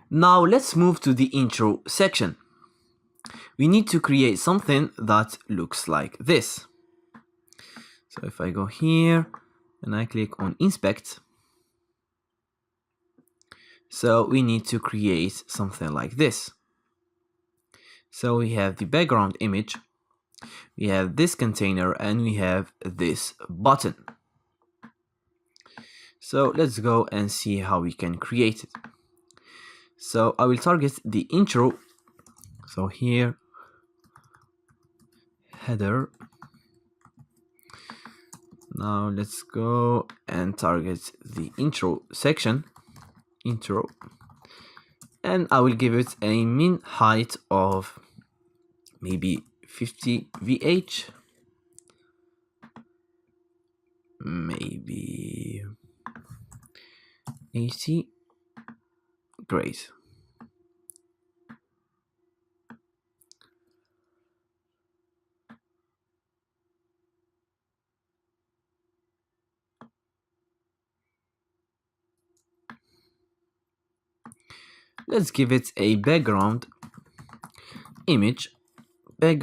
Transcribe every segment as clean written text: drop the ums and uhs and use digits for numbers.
Now let's move to the intro section. We need to create something that looks like this. So if I go here and I click on inspect, so we need to create something like this. So we have the background image, we have this container, and we have this button. So let's go and see how we can create it. So I will target the intro. So here, header. Now let's go and target the intro section, intro, and I will give it a min height of maybe 50 VH, maybe 80. Great. Let's give it a background image, then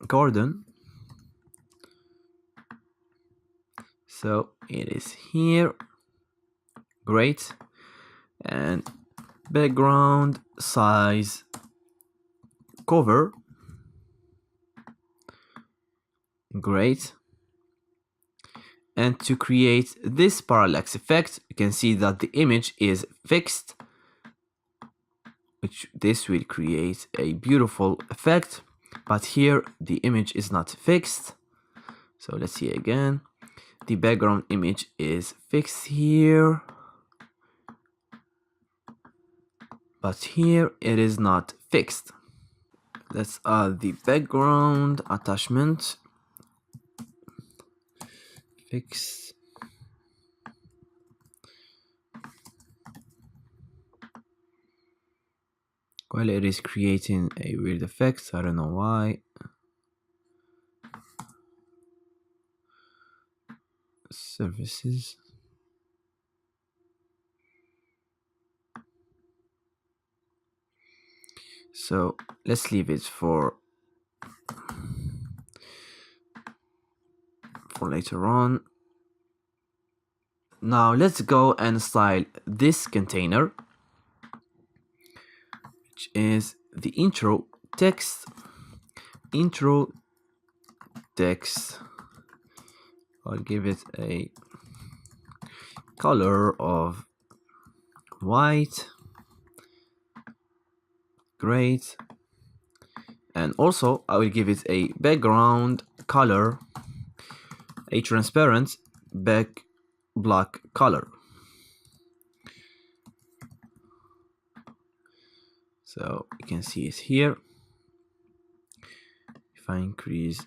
garden. So it is here. Great. And background size cover. Great. And to create this parallax effect, you can see that the image is fixed, which this will create a beautiful effect, but here the image is not fixed. So let's see again. The background image is fixed here, but here it is not fixed. Let's add the background attachment. Fix. Well, it is creating a weird effect, I don't know why. Services. So let's leave it for later on. Now let's go and style this container, which is the intro text. I'll give it a color of white. Great. And also I will give it a background color, a transparent black color. So you can see it here. If I increase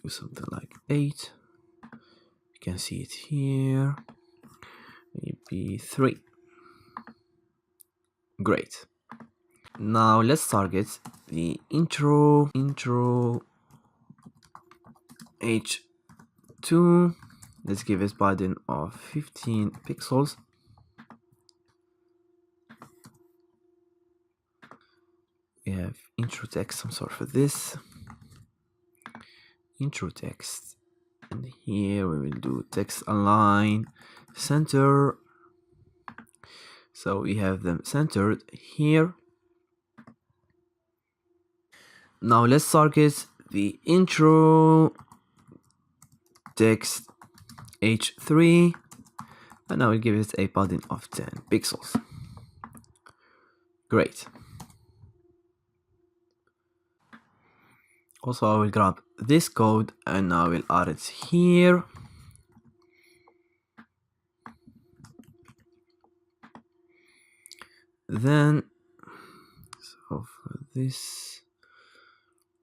to something like 8, you can see it here, maybe 3. Great. Now let's target the intro H2. Let's give it padding of 15 pixels. We have intro text, I'm sorry for this. Intro text, and here we will do text align center. So we have them centered here. Now let's target the intro text H3, and I will give it a padding of 10 pixels. Great. Also, I will grab this code and I will add it here. Then, so for this,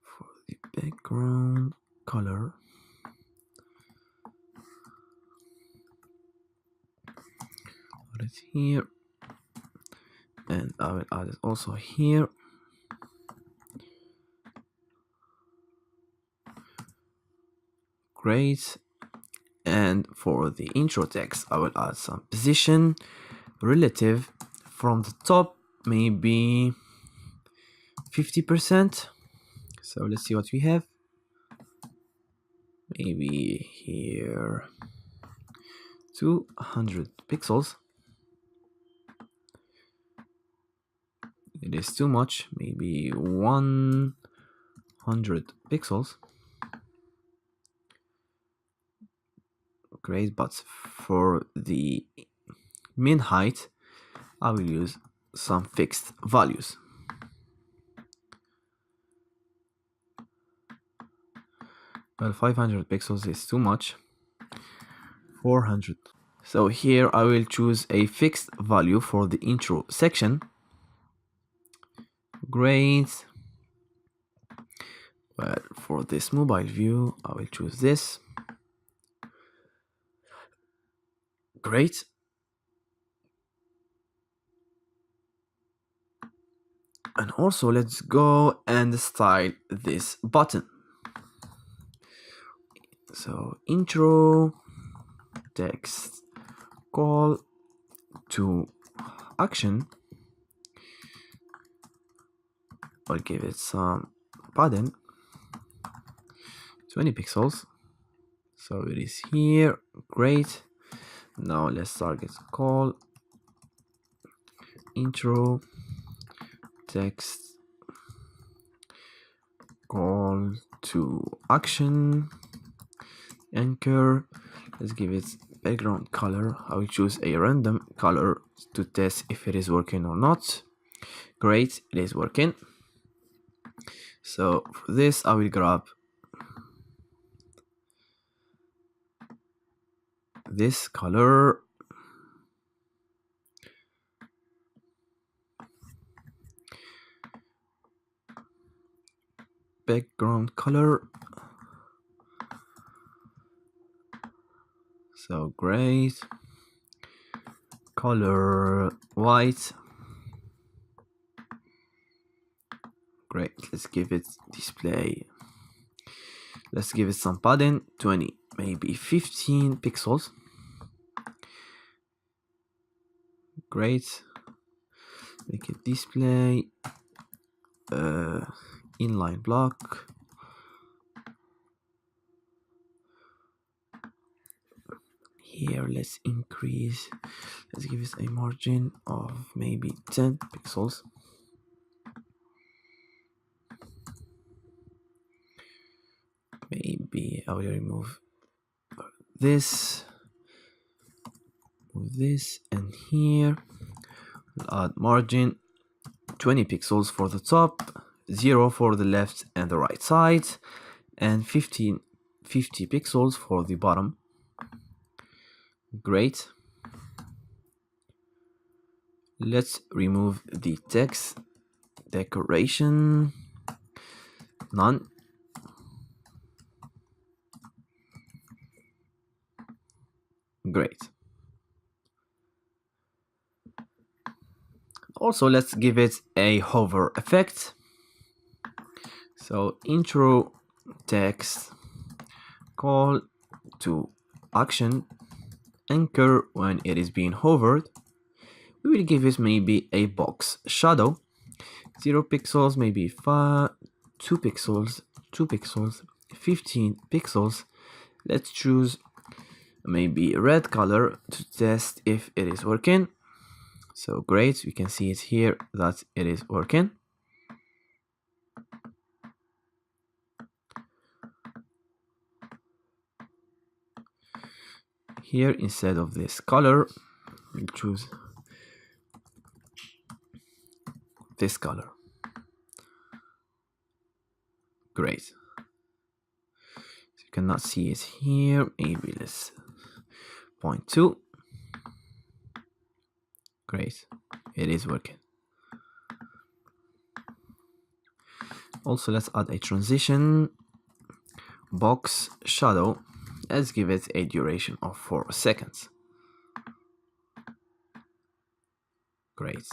for the background color, add it here, and I will add it also here. Great. And for the intro text, I will add some position, relative, from the top, maybe 50%. So let's see what we have. Maybe here 200 pixels. It is too much, maybe 100 pixels. Great, but for the min height, I will use some fixed values. Well, 500 pixels is too much. 400. So here I will choose a fixed value for the intro section. Great. Well, for this mobile view, I will choose this. Great. And also let's go and style this button. So intro text call to action. I'll give it some padding, 20 pixels. So it is here. Great. Now let's target call intro text call to action anchor. Let's give it background color. I will choose a random color to test if it is working or not. Great, it is working. So for this I will grab this color, background color. So great, color white. Great, let's give it display. Let's give it some padding, 20, maybe 15 pixels. Great, make it display, inline block. Here let's increase, let's give it a margin of maybe 10 pixels. Maybe I will remove this, move this, and here we'll add margin 20 pixels for the top, 0 for the left and the right side, and 50 pixels for the bottom. Great. Let's remove the text decoration, none. Great. Also, let's give it a hover effect. So intro text call to action anchor when it is being hovered. We will give it maybe a box shadow, 0 pixels, maybe 2 pixels, 2 pixels, 15 pixels. Let's choose maybe red color to test if it is working. So great, we can see it here that it is working. Here, instead of this color, we'll choose this color. Great. So you cannot see it here. Maybe let's point to. Great, it is working. Also, let's add a transition box shadow. Let's give it a duration of 4 seconds. Great.